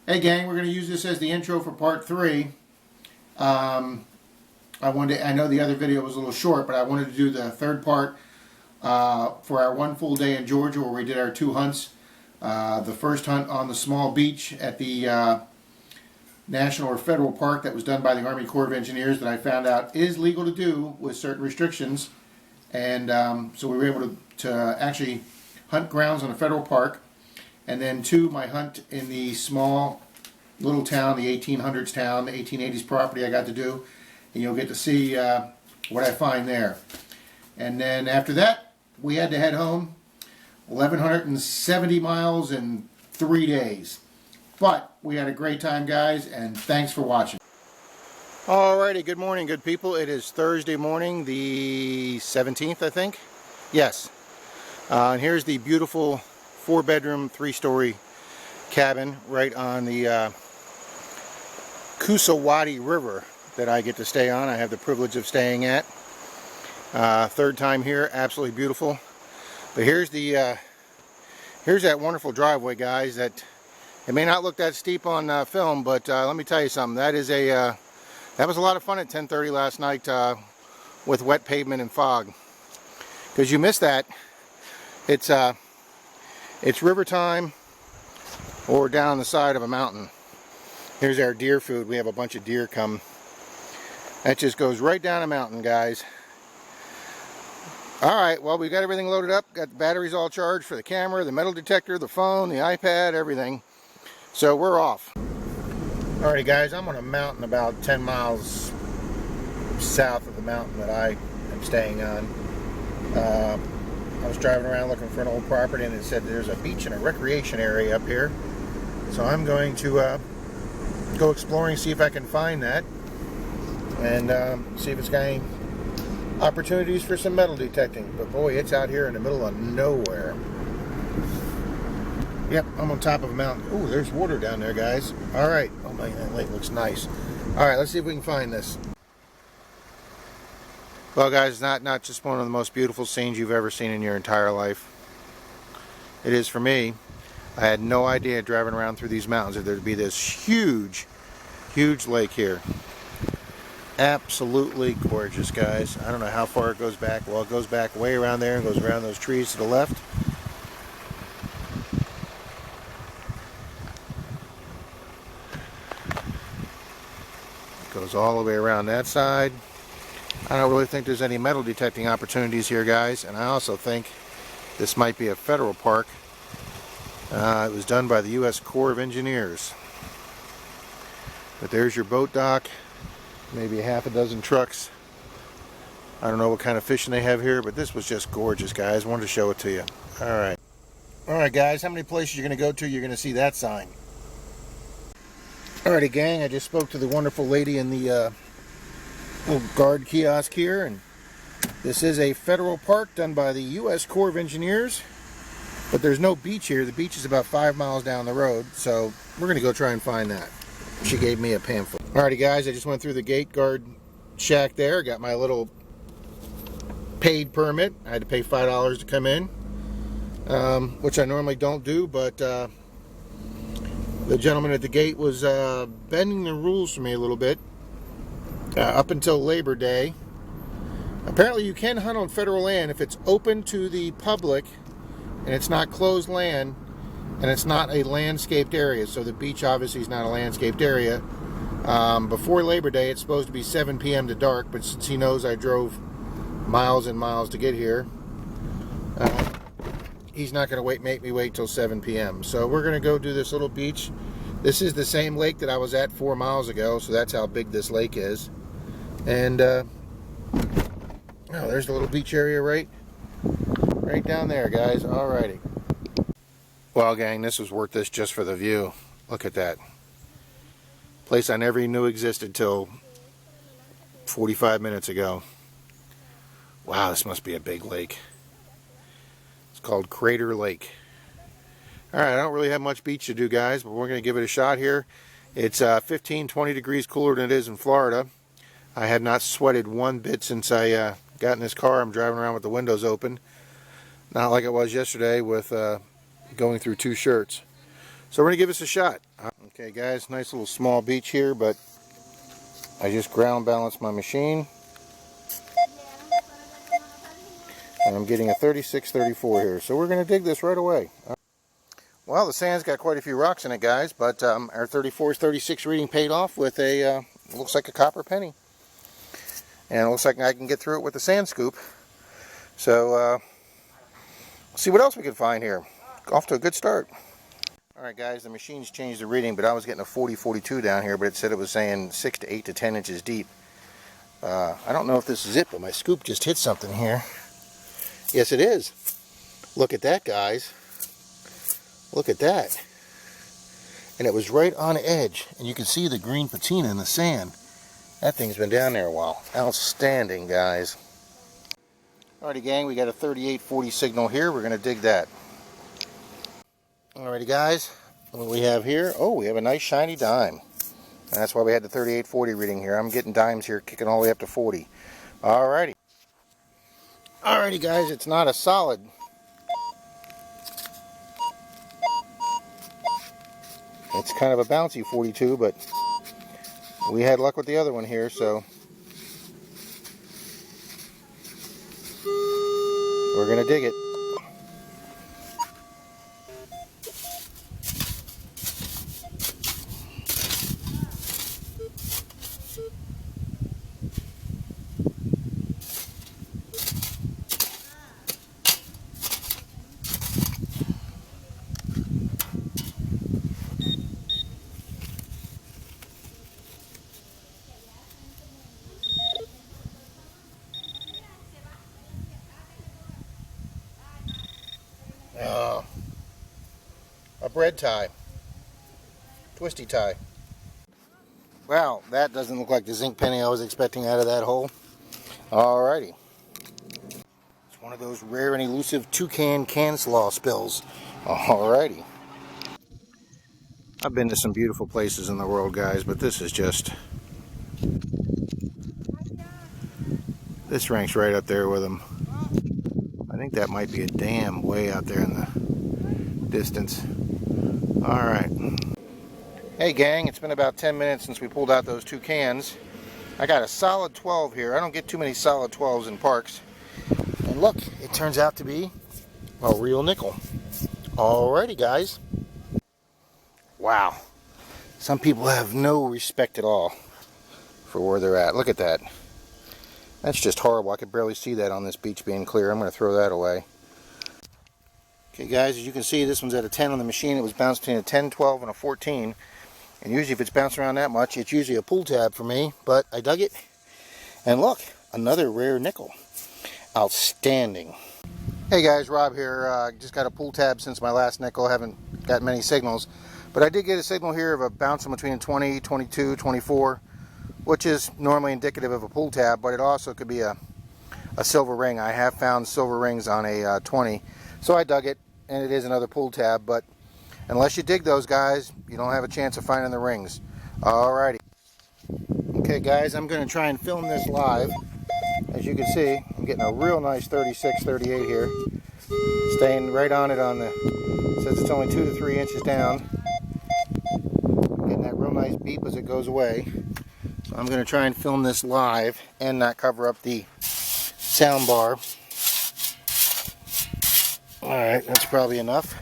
Hey gang, we're going to use this as the intro for part 3. I know the other video was a little short, but I wanted to do the third part for our one full day in Georgia where we did our 2 hunts. The first hunt on the small beach at the national or federal park that was done by the Army Corps of Engineers that I found out is legal to do with certain restrictions. And so we were able to actually hunt grounds on a federal park. And then 2, my hunt in the small little town, the 1800s town, the 1880s property I got to do. And you'll get to see what I find there. And then after that, we had to head home. 1,170 miles in 3 days. But we had a great time, guys, and thanks for watching. Alrighty, good morning, good people. It is Thursday morning, the 17th, I think. Yes. And here's the beautiful 4-bedroom, 3-story cabin right on the Kusawati River that I get to stay on. I have the privilege of staying at. Third time here, absolutely beautiful. But here's the here's that wonderful driveway, guys. That it may not look that steep on film, but let me tell you something. That is a that was a lot of fun at 10:30 last night with wet pavement and fog. Because you missed that. It's river time or down the side of a mountain. Here's our deer food. We have a bunch of deer come. That just goes right down a mountain, guys. Alright, well, we got everything loaded up. Got the batteries all charged for the camera, the metal detector, the phone, the iPad, everything. So we're off. Alrighty, guys, I'm on a mountain about 10 miles south of the mountain that I am staying on. I was driving around looking for an old property and it said there's a beach and a recreation area up here. So I'm going to go exploring, see if I can find that. And see if it's got any opportunities for some metal detecting. But boy, it's out here in the middle of nowhere. Yep, I'm on top of a mountain. Ooh, there's water down there, guys. Alright. Oh man, that lake looks nice. Alright, let's see if we can find this. Well, guys, not just one of the most beautiful scenes you've ever seen in your entire life. It is for me. I had no idea driving around through these mountains that there'd be this huge lake here. Absolutely gorgeous, guys. I don't know how far it goes back. Well, it goes back way around there and goes around those trees to the left. It goes all the way around that side. I don't really think there's any metal detecting opportunities here, guys, and I also think this might be a federal park. It was done by the U.S. Corps of Engineers. But there's your boat dock, maybe a half a dozen trucks. I don't know what kind of fishing they have here, but this was just gorgeous, guys. I wanted to show it to you. Alright. Alright, guys, how many places you're going to go to, you're going to see that sign. Alrighty, gang, I just spoke to the wonderful lady in the little guard kiosk here, and this is a federal park done by the U.S. Corps of Engineers, but there's no beach here. The beach is about 5 miles down the road, so we're going to go try and find that. She gave me a pamphlet. Alrighty, guys, I just went through the gate guard shack there, got my little paid permit. I had to pay $5 to come in, which I normally don't do, but the gentleman at the gate was bending the rules for me a little bit. Up until Labor Day. Apparently you can hunt on federal land if it's open to the public and it's not closed land and it's not a landscaped area. So the beach obviously is not a landscaped area. Before Labor Day it's supposed to be 7 p.m. to dark, but since he knows I drove miles and miles to get here, he's not going to make me wait till 7 p.m. So we're going to go do this little beach. This is the same lake that I was at 4 miles ago, so that's how big this lake is. And oh, there's the little beach area right down there, guys. Alrighty. Well, gang, this was worth this just for the view. Look at that place I never knew existed till 45 minutes ago. Wow, this must be a big lake. It's called Crater Lake. Alright, I don't really have much beach to do, guys, but we're going to give it a shot here. It's 15-20 degrees cooler than it is in Florida. I have not sweated one bit since I got in this car. I'm driving around with the windows open. Not like it was yesterday with going through 2 shirts. So we're going to give this a shot. Okay guys, nice little small beach here, but I just ground balanced my machine. And I'm getting a 36-34 here, so we're going to dig this right away. Well, the sand's got quite a few rocks in it, guys, but our 34-36 reading paid off with a, looks like a copper penny. And it looks like I can get through it with a sand scoop. So, see what else we can find here. Off to a good start. Alright guys, the machine's changed the reading, but I was getting a 40-42 down here, but it said it was saying 6 to 8 to 10 inches deep. I don't know if this is it, but my scoop just hit something here. Yes, it is. Look at that, guys. Look at that. And it was right on edge, and you can see the green patina in the sand. That thing's been down there a while. Outstanding, guys. Alrighty, gang, we got a 38-40 signal here. We're going to dig that. Alrighty, guys, what we have here, oh, we have a nice shiny dime. And that's why we had the 38-40 reading here. I'm getting dimes here, kicking all the way up to 40. Alrighty. Alrighty, guys, it's not a solid. It's kind of a bouncy 42, but we had luck with the other one here, so we're going to dig it. A bread tie. Twisty tie. Wow, that doesn't look like the zinc penny I was expecting out of that hole. Alrighty. It's one of those rare and elusive toucan can slaw spills. Alrighty. I've been to some beautiful places in the world, guys, but this is just... this ranks right up there with them. I think that might be a dam way out there in the distance. Alright. Hey gang, it's been about 10 minutes since we pulled out those two cans. I got a solid 12 here. I don't get too many solid 12s in parks. And look, it turns out to be a real nickel. Alrighty guys. Wow. Some people have no respect at all for where they're at. Look at that. That's just horrible. I could barely see that on this beach being clear. I'm going to throw that away. Okay guys, as you can see, this one's at a 10 on the machine. It was bounced between a 10, 12, and a 14. And usually if it's bouncing around that much, it's usually a pull tab for me. But I dug it. And look, another rare nickel. Outstanding. Hey guys, Rob here. Just got a pull tab since my last nickel. Haven't got many signals. But I did get a signal here of a bouncing between 20, 22, 24. Which is normally indicative of a pull tab. But it also could be a silver ring. I have found silver rings on a 20. So I dug it. And it is another pull tab, but unless you dig those, guys, you don't have a chance of finding the rings. Alrighty. Okay guys, I'm going to try and film this live. As you can see, I'm getting a real nice 36-38 here. Staying right on it on the, says it's only 2 to 3 inches down. Getting that real nice beep as it goes away. So I'm going to try and film this live and not cover up the sound bar. Alright, that's probably enough.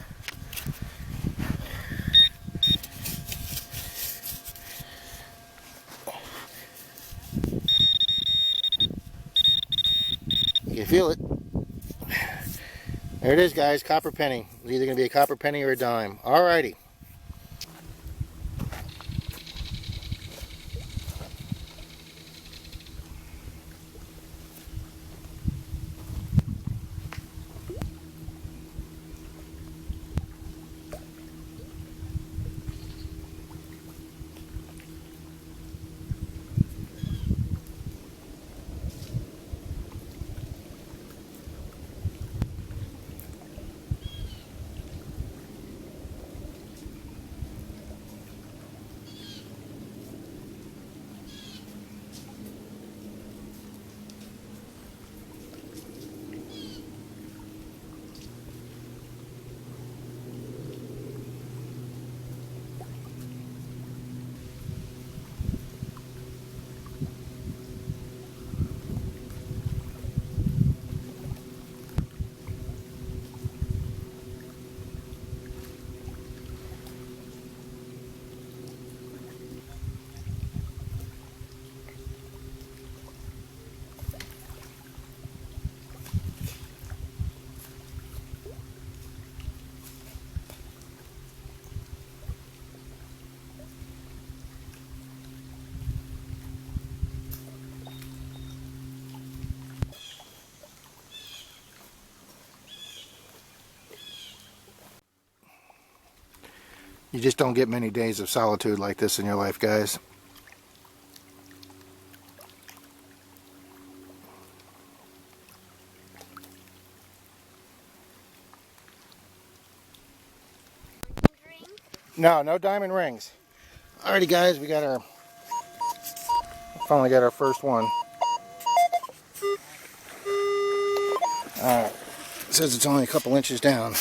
You can feel it. There it is, guys, copper penny. It's either going to be a copper penny or a dime. Alrighty. You just don't get many days of solitude like this in your life, guys. No diamond rings. Alrighty guys, we got our, finally got our first one. Alright, it says it's only a couple inches down.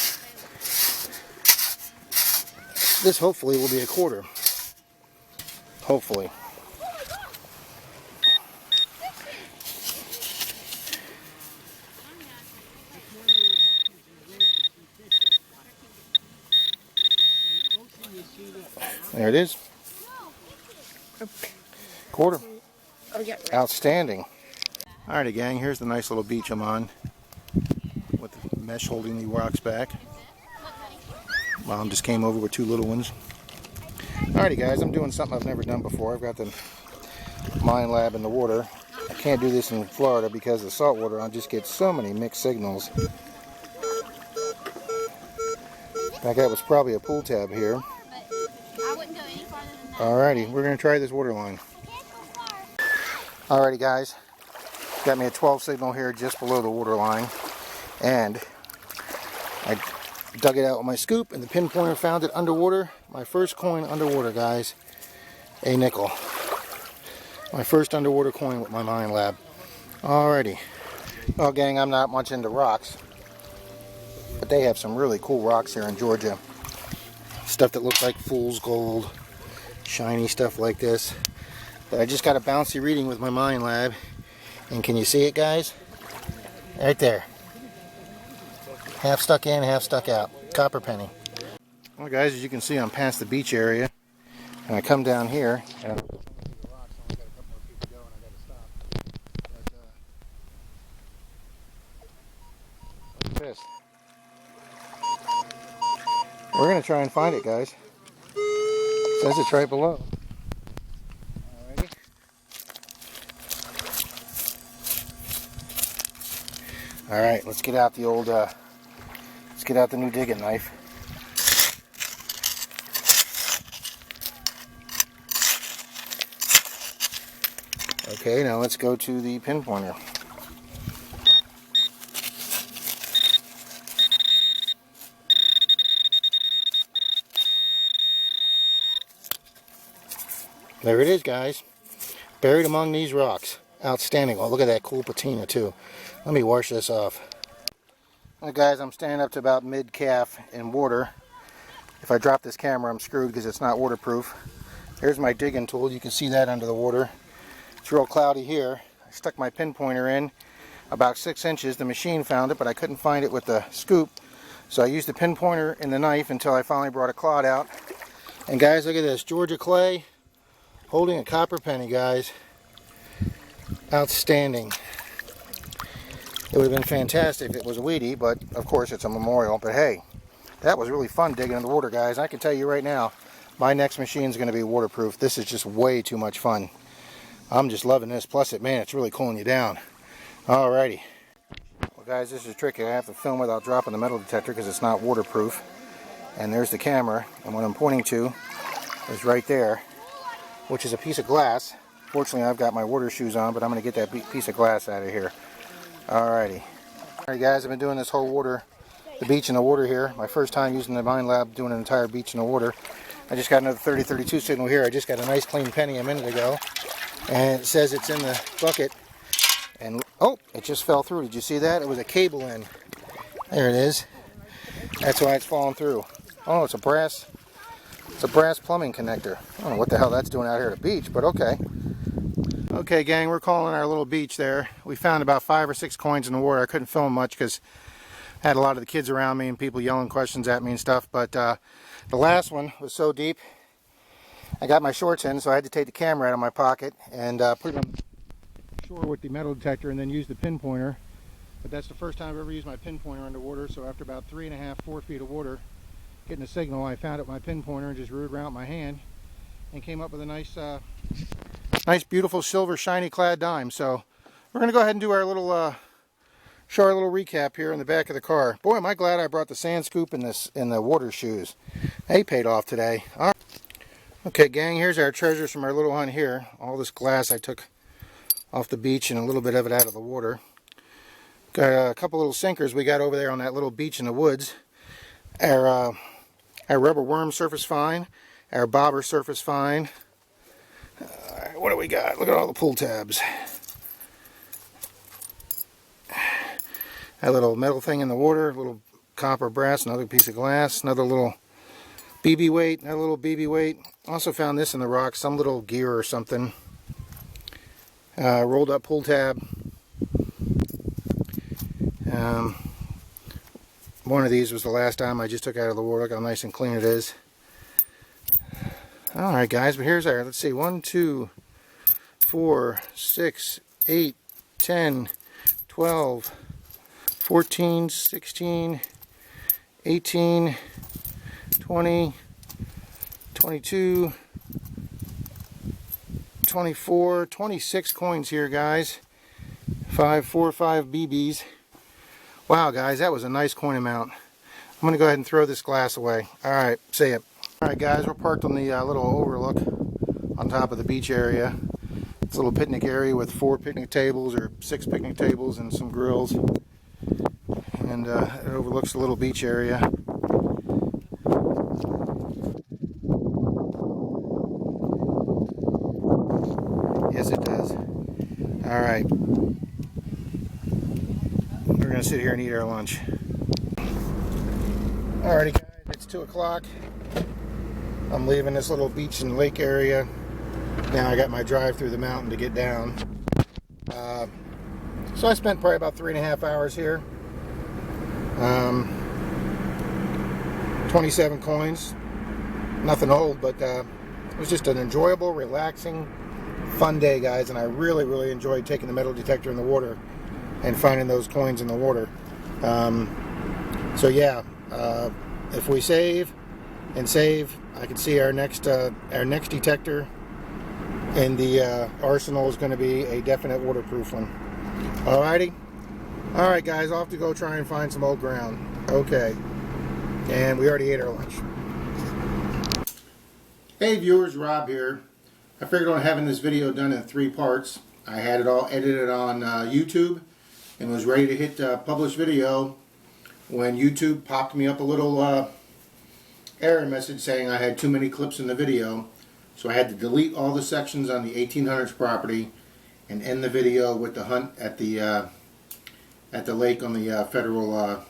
This hopefully will be a quarter. Hopefully. There it is. Quarter. Outstanding. Alrighty gang, here's the nice little beach I'm on with the mesh holding the rocks back. Mom just came over with 2 little ones. Alrighty guys, I'm doing something I've never done before. I've got the mine lab in the water. I can't do this in Florida because of salt water. I just get so many mixed signals. In fact, that was probably a pull tab here. Alrighty, we're going to try this water line. Alrighty guys, got me a 12 signal here just below the water line, and I dug it out with my scoop and the pinpointer found it underwater. My first coin underwater, guys. A nickel. My first underwater coin with my mine lab. Alrighty. Well gang, I'm not much into rocks, but they have some really cool rocks here in Georgia. Stuff that looks like fool's gold. Shiny stuff like this. But I just got a bouncy reading with my mine lab. And can you see it, guys? Right there. Half stuck in, half stuck out. Copper penny. Well guys, as you can see, I'm past the beach area. And I come down here. And look at this. We're going to try and find it, guys. It says it's right below. Alrighty. Alright, let's get out the old, let's get out the new digging knife. Okay, now let's go to the pinpointer. There it is, guys. Buried among these rocks. Outstanding. Oh, look at that cool patina, too. Let me wash this off. Alright, guys, I'm standing up to about mid-calf in water. If I drop this camera, I'm screwed because it's not waterproof. Here's my digging tool. You can see that under the water. It's real cloudy here. I stuck my pinpointer in about 6 inches. The machine found it, but I couldn't find it with the scoop. So I used the pinpointer and the knife until I finally brought a clod out. And guys, look at this. Georgia clay. Holding a copper penny, guys. Outstanding. It would have been fantastic if it was a weedy, but of course it's a memorial. But hey, that was really fun digging in the water, guys. I can tell you right now, my next machine is going to be waterproof. This is just way too much fun. I'm just loving this. Plus, man, it's really cooling you down. Alrighty. Well, guys, this is tricky. I have to film without dropping the metal detector because it's not waterproof. And there's the camera, and what I'm pointing to is right there, which is a piece of glass. Fortunately, I've got my water shoes on, but I'm going to get that piece of glass out of here. Alrighty. Alright guys, I've been doing this whole the beach in the water here. My first time using the mine lab, doing an entire beach in the water. I just got another 3032 signal here. I just got a nice clean penny a minute ago. And it says it's in the bucket. And, oh, it just fell through. Did you see that? It was a cable in. There it is. That's why it's falling through. Oh, it's a brass plumbing connector. I don't know what the hell that's doing out here at the beach, but okay. Okay, gang, we're calling our little beach there. We found about 5 or 6 coins in the water. I couldn't film much because I had a lot of the kids around me and people yelling questions at me and stuff. But the last one was so deep, I got my shorts in, so I had to take the camera out of my pocket and put it on shore with the metal detector and then use the pinpointer. But that's the first time I've ever used my pinpointer underwater. So after about 3.5, 4 feet of water, getting a signal, I found it with my pinpointer and just rooted around my hand and came up with a nice nice beautiful silver shiny clad dime. So we're going to go ahead and do our little show our little recap here in the back of the car. Boy, am I glad I brought the sand scoop and the water shoes. They paid off today. All right. Okay, gang, here's our treasures from our little hunt here. All this glass I took off the beach and a little bit of it out of the water. Got a couple little sinkers we got over there on that little beach in the woods. Our rubber worm surface fine. Our bobber surface fine. What do we got? Look at all the pull tabs. That little metal thing in the water, a little copper brass, another piece of glass, another little BB weight, another little BB weight. Also found this in the rock, some little gear or something. Rolled up pull tab. One of these was the last time I just took out of the water. Look how nice and clean it is. Alright guys, but here's our, let's see, 1, 2, 4, 6, 8, 10, 12, 14, 16, 18, 20, 22, 24, 26 coins here, guys. 5, 4, 5 BBs. Wow, guys, that was a nice coin amount. I'm going to go ahead and throw this glass away. Alright, see ya. Alright guys, we're parked on the little overlook on top of the beach area. It's a little picnic area with 4 picnic tables or 6 picnic tables and some grills. And it overlooks the little beach area. Yes, it does. Alright. We're going to sit here and eat our lunch. Alrighty guys, it's 2 o'clock. I'm leaving this little beach and lake area. Now I got my drive through the mountain to get down. So I spent probably about 3.5 hours here. 27 coins. Nothing old, but it was just an enjoyable, relaxing, fun day, guys. And I really, really enjoyed taking the metal detector in the water and finding those coins in the water. So yeah, if we save and save, I can see our next detector in the arsenal is going to be a definite waterproof one. Alrighty. Alright guys, off to go try and find some old ground. Okay. And we already ate our lunch. Hey viewers, Rob here. I figured on having this video done in 3 parts. I had it all edited on YouTube and was ready to hit publish video when YouTube popped me up a little error message saying I had too many clips in the video. So I had to delete all the sections on the 1800s property and end the video with the hunt at the lake on the Federal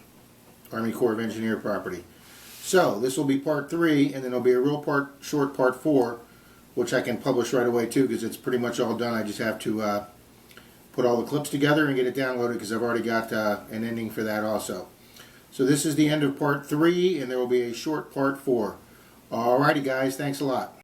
Army Corps of Engineer property. So this will be part 3, and then there'll be a real short part 4, which I can publish right away too, because it's pretty much all done. I just have to put all the clips together and get it downloaded, because I've already got an ending for that also. So this is the end of part 3, and there will be a short part 4. Alrighty guys, thanks a lot.